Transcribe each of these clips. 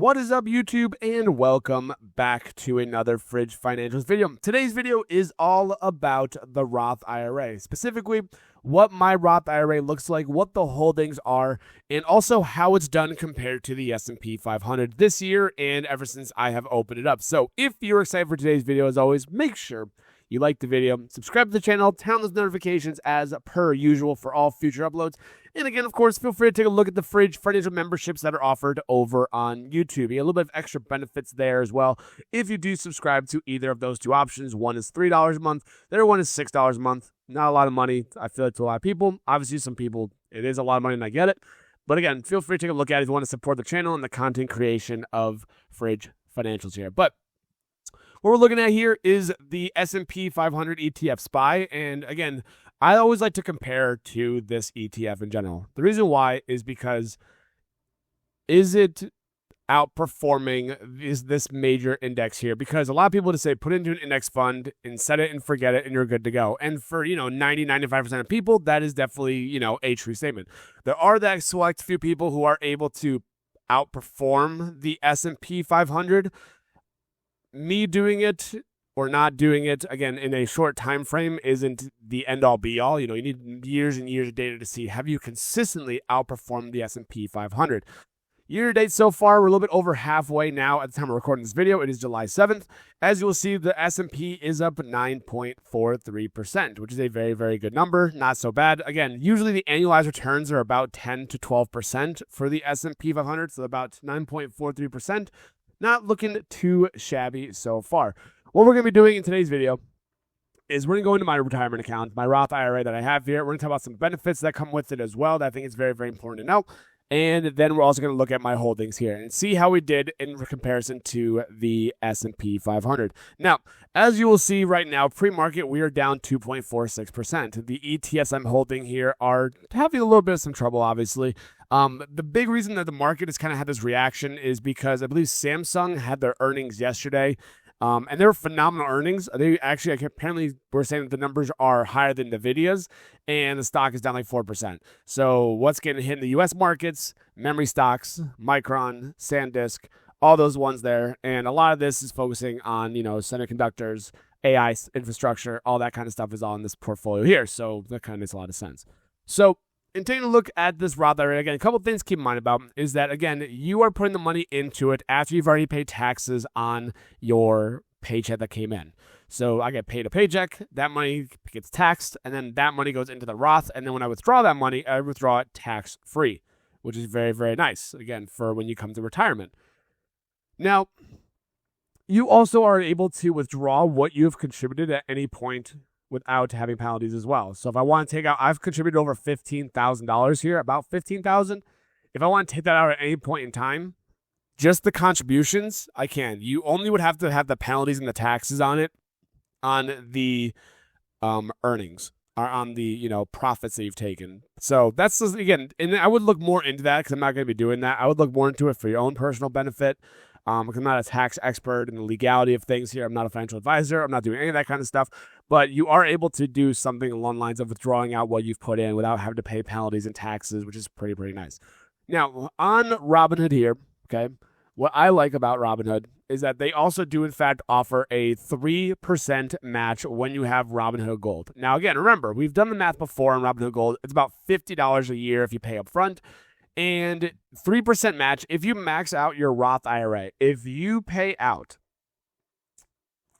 What is up, YouTube, and welcome back to another Fridge Financials video. Today's video is all about the Roth IRA, specifically what my Roth IRA looks like, what the holdings are, and also how it's done compared to the S&P 500 this year and ever since I have opened it up. So if you're excited for today's video, as always, make sure you like the video, subscribe to the channel, turn on those notifications as per usual for all future uploads. And again, of course, feel free to take a look at the Fridge Financial memberships that are offered over on YouTube. You get a little bit of extra benefits there as well if you do subscribe to either of those two options. One is $3 a month. The other one is $6 a month. Not a lot of money, I feel like, to a lot of people. Obviously, some people, it is a lot of money and I get it. But again, feel free to take a look at it if you want to support the channel and the content creation of Fridge Financials here. But what we're looking at here is the S&P 500 ETF SPY. And again, I always like to compare to this ETF in general. The reason why is because is it outperforming this major index here? Because a lot of people just say put it into an index fund and set it and forget it and you're good to go. And for, 90-95% of people, that is definitely, a true statement. There are that select few people who are able to outperform the S&P 500. Me doing it or not doing it, again, in a short time frame isn't the end-all be-all. You need years and years of data to see, have you consistently outperformed the S&P 500? Year-to-date so far, we're a little bit over halfway now at the time of recording this video. It is July 7th. As you'll see, the S&P is up 9.43%, which is a very, very good number. Not so bad. Again, usually the annualized returns are about 10 to 12% for the S&P 500, so about 9.43%. Not looking too shabby so far. What we're going to be doing in today's video is we're going to go into my retirement account, my Roth IRA that I have here. We're going to talk about some benefits that come with it as well that I think is very, very important to know. And then we're also going to look at my holdings here and see how we did in comparison to the S&P 500. Now, as you will see right now, pre-market, we are down 2.46%. The ETFs I'm holding here are having a little bit of some trouble, obviously. The big reason that the market has kind of had this reaction is because I believe Samsung had their earnings yesterday. And they were phenomenal earnings. They actually, apparently, we're saying that the numbers are higher than NVIDIA's, and the stock is down like 4%. So what's getting hit in the U.S. markets? Memory stocks, Micron, SanDisk, all those ones there. And a lot of this is focusing on, semiconductors, AI infrastructure, all that kind of stuff is all in this portfolio here. So that kind of makes a lot of sense. So in taking a look at this Roth IRA, again, a couple of things to keep in mind about is that, again, you are putting the money into it after you've already paid taxes on your paycheck that came in. So I get paid a paycheck, that money gets taxed, and then that money goes into the Roth, and then when I withdraw that money, I withdraw it tax-free, which is very, very nice, again, for when you come to retirement. Now, you also are able to withdraw what you've contributed at any point without having penalties as well. So if I want to take out, I've contributed over $15,000 here, about $15,000. If I want to take that out at any point in time, just the contributions, I can. You only would have to have the penalties and the taxes on it, on the earnings, or on the profits that you've taken. So that's just, again, and I would look more into that because I'm not going to be doing that. I would look more into it for your own personal benefit. Because I'm not a tax expert in the legality of things here. I'm not a financial advisor. I'm not doing any of that kind of stuff. But you are able to do something along the lines of withdrawing out what you've put in without having to pay penalties and taxes, which is pretty, pretty nice. Now, on Robinhood here, okay, what I like about Robinhood is that they also do, in fact, offer a 3% match when you have Robinhood Gold. Now, again, remember, we've done the math before on Robinhood Gold. It's about $50 a year if you pay up front. And 3% match if you max out your Roth IRA. If you pay out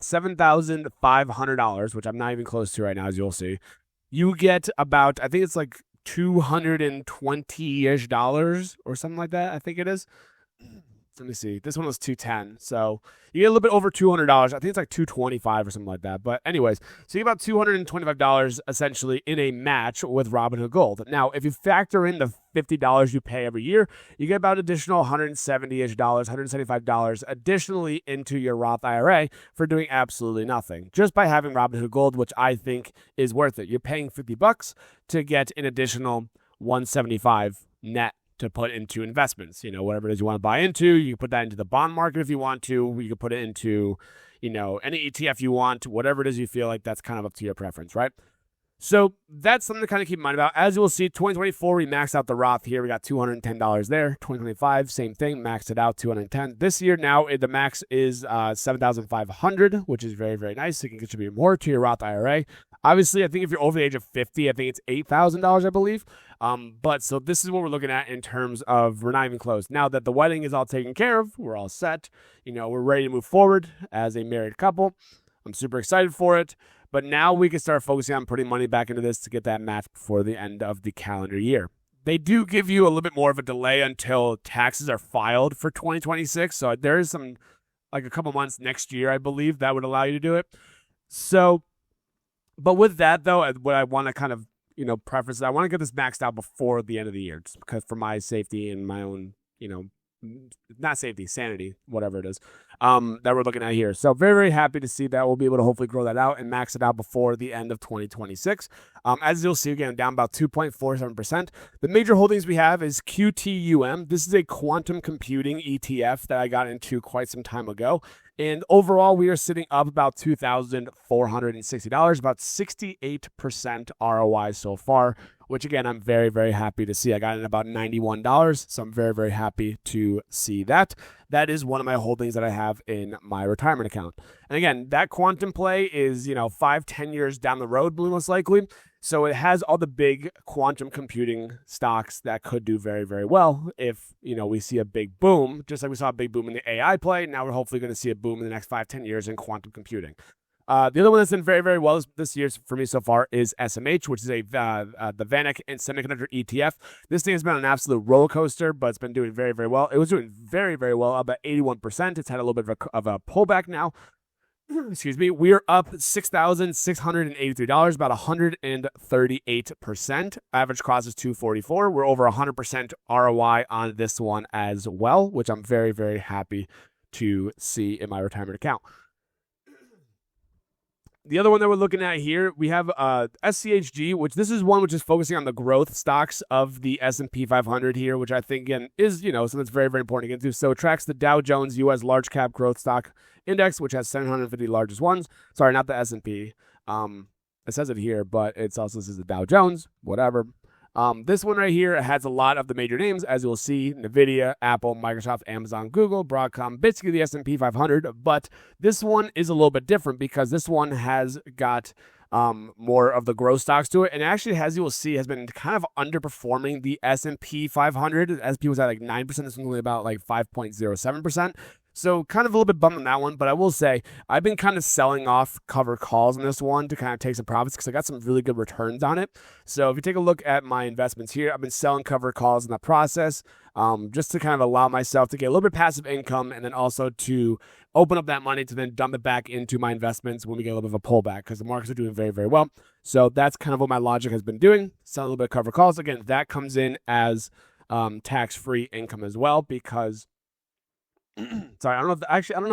$7,500, which I'm not even close to right now, as you'll see, you get about, I think it's like $220-ish or something like that. I think it is. Let me see. This one was $210. So you get a little bit over $200. I think it's like $225 or something like that. But anyways, so you get about $225 essentially in a match with Robinhood Gold. Now, if you factor in the $50 you pay every year, you get about additional $170-ish, $175 additionally into your Roth IRA for doing absolutely nothing. Just by having Robinhood Gold, which I think is worth it. You're paying $50 to get an additional $175 net to put into investments, whatever it is you want to buy into. You can put that into the bond market if you want to. You can put it into, any ETF you want, whatever it is you feel like. That's kind of up to your preference, right? So that's something to kind of keep in mind about. As you will see, 2024, we maxed out the Roth here. We got $210 there. 2025, same thing, maxed it out, $210. This year now, the max is $7,500, which is very, very nice. You can contribute more to your Roth IRA. Obviously, I think if you're over the age of 50, I think it's $8,000, I believe. But so this is what we're looking at in terms of we're not even close. Now that the wedding is all taken care of, we're all set. We're ready to move forward as a married couple. I'm super excited for it. But now we can start focusing on putting money back into this to get that match before the end of the calendar year. They do give you a little bit more of a delay until taxes are filed for 2026. So there is some, like a couple months next year, I believe, that would allow you to do it. So, but with that, though, what I want to kind of, preface is I want to get this maxed out before the end of the year, just because for my safety and my own, not safety, sanity, whatever it is, that we're looking at here. So very, very happy to see that. We'll be able to hopefully grow that out and max it out before the end of 2026. As you'll see, again, down about 2.47%. The major holdings we have is QTUM. This is a quantum computing ETF that I got into quite some time ago. And overall, we are sitting up about $2,460, about 68% ROI so far, which again, I'm very, very happy to see. I got in about $91, so I'm very, very happy to see that. That is one of my holdings that I have in my retirement account. And again, that quantum play is, 5-10 years down the road, most likely. So it has all the big quantum computing stocks that could do very, very well if, we see a big boom, just like we saw a big boom in the AI play. Now we're hopefully going to see a boom in the next 5-10 years in quantum computing. The other one that's done very, very well this year for me so far is SMH, which is the VanEck and Semiconductor ETF. This thing has been an absolute roller coaster, but it's been doing very, very well. It was doing very, very well, about 81%. It's had a little bit of a pullback now. Excuse me. We are up $6,683, about 138%. Average cost is $244. We're over 100% ROI on this one as well, which I'm very, very happy to see in my retirement account. The other one that we're looking at here, we have SCHG, which this is one which is focusing on the growth stocks of the S&P 500 here, which I think, again, is, something that's very, very important to get into. So it tracks the Dow Jones U.S. Large Cap Growth Stock Index, which has 750 largest ones. Sorry, not the S&P. It says it here, but it's also says the Dow Jones, whatever. This one right here has a lot of the major names, as you'll see: NVIDIA, Apple, Microsoft, Amazon, Google, Broadcom, basically the S&P 500. But this one is a little bit different because this one has got more of the growth stocks to it, and actually, as you will see, has been kind of underperforming the S&P 500. S&P was at like 9%. This one's only about like 5.07%. So kind of a little bit bummed on that one, but I will say I've been kind of selling off cover calls on this one to kind of take some profits because I got some really good returns on it. So if you take a look at my investments here, I've been selling cover calls in the process just to kind of allow myself to get a little bit passive income and then also to open up that money to then dump it back into my investments when we get a little bit of a pullback because the markets are doing very, very well. So that's kind of what my logic has been doing, selling a little bit of cover calls. Again, that comes in as tax-free income as well because sorry, I don't know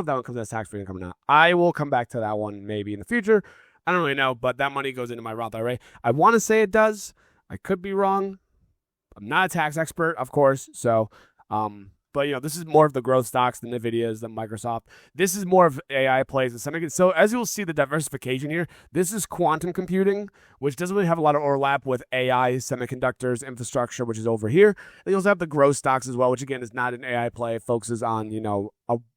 if that one comes as tax-free income or not. I will come back to that one maybe in the future. I don't really know, but that money goes into my Roth IRA. I want to say it does. I could be wrong. I'm not a tax expert, of course. So, but this is more of the growth stocks, the NVIDIAs, the Microsoft. This is more of AI plays and semiconductors. So as you will see, the diversification here, this is quantum computing, which doesn't really have a lot of overlap with AI, semiconductors, infrastructure, which is over here. And you also have the growth stocks as well, which again is not an AI play. It focuses on,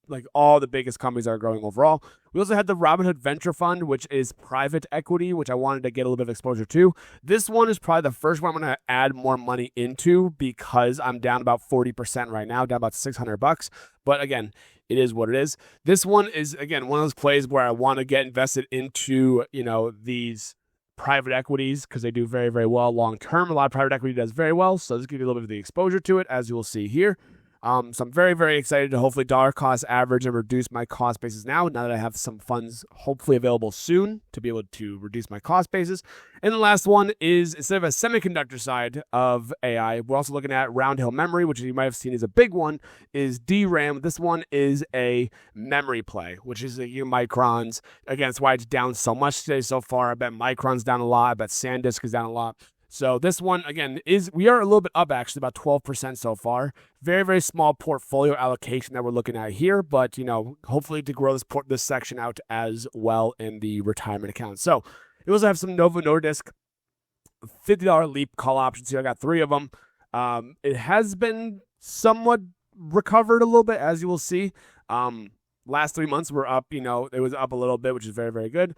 like all the biggest companies that are growing overall. We also had the Robinhood Venture Fund, which is private equity, which I wanted to get a little bit of exposure to. This one is probably the first one I'm going to add more money into because I'm down about 40% right now, down about $600. But again, it is what it is. This one is, again, one of those plays where I want to get invested into, these private equities because they do very, very well long term. A lot of private equity does very well. So this gives you a little bit of the exposure to it, as you will see here. So I'm very, very excited to hopefully dollar cost average and reduce my cost basis now that I have some funds hopefully available soon to be able to reduce my cost basis. And the last one is, instead of a semiconductor side of AI, we're also looking at Round Hill Memory, which you might have seen is a big one, is DRAM. This one is a memory play, which is Micron's. Again, that's why it's down so much today so far. I bet Micron's down a lot. I bet SanDisk is down a lot. So this one, again, we are a little bit up, actually, about 12% so far. Very, very small portfolio allocation that we're looking at here, but, hopefully to grow this section out as well in the retirement account. So we also have some Novo Nordisk $50 leap call options here. I got 3 of them. It has been somewhat recovered a little bit, as you will see. Last 3 months were up, it was up a little bit, which is very, very good.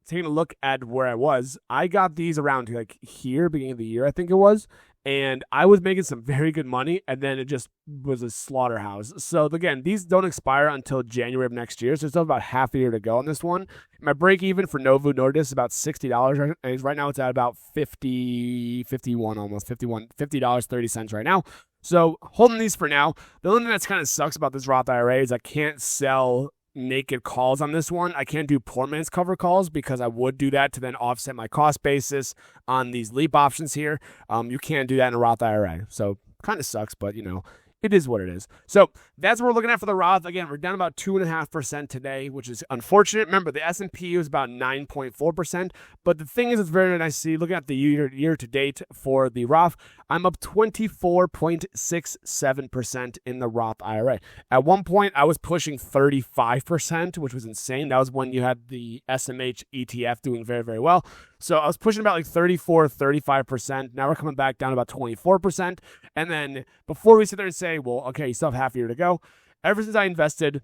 Taking a look at where I was, I got these around like here, beginning of the year, I think it was. And I was making some very good money, and then it just was a slaughterhouse. So again, these don't expire until January of next year, so there's still about half a year to go on this one. My break even for Novo Nordisk is about $60. And right now it's at about $50.30 right now. So holding these for now. The only thing that's kind of sucks about this Roth IRA is I can't sell naked calls on this one. I can't do poor man's cover calls because I would do that to then offset my cost basis on these leap options here. You can't do that in a Roth IRA. So kind of sucks, but it is what it is. So that's what we're looking at for the Roth. Again, we're down about 2.5% today, which is unfortunate. Remember, the S&P was about 9.4%. But the thing is, it's very nice to see. Looking at the year to date for the Roth, I'm up 24.67% in the Roth IRA. At one point, I was pushing 35%, which was insane. That was when you had the SMH ETF doing very, very well. So I was pushing about like 34, 35%. Now we're coming back down to about 24%. And then before we sit there and say, well, okay, you still have half a year to go. Ever since I invested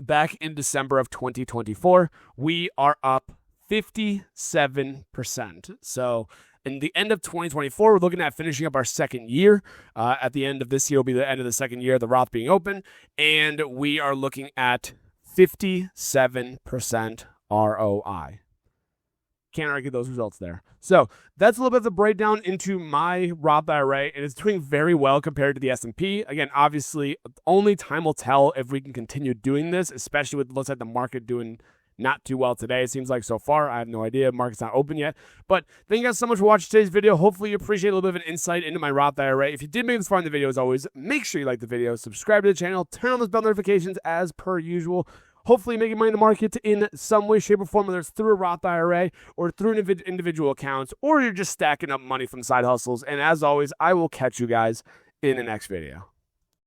back in December of 2024, we are up 57%. So in the end of 2024, we're looking at finishing up our second year. At the end of this year will be the end of the second year, the Roth being open. And we are looking at 57% ROI. Can't argue those results there. So that's a little bit of the breakdown into my Roth IRA, and it's doing very well compared to the S&P. Again, obviously, only time will tell if we can continue doing this, especially with looks like the market doing not too well today. It seems like so far. I have no idea. Market's not open yet. But thank you guys so much for watching today's video. Hopefully you appreciate a little bit of an insight into my Roth IRA. If you did make this far in the video, as always, make sure you like the video, subscribe to the channel, turn on those bell notifications as per usual. Hopefully making money in the market in some way, shape, or form, whether it's through a Roth IRA or through individual accounts, or you're just stacking up money from side hustles. And as always, I will catch you guys in the next video.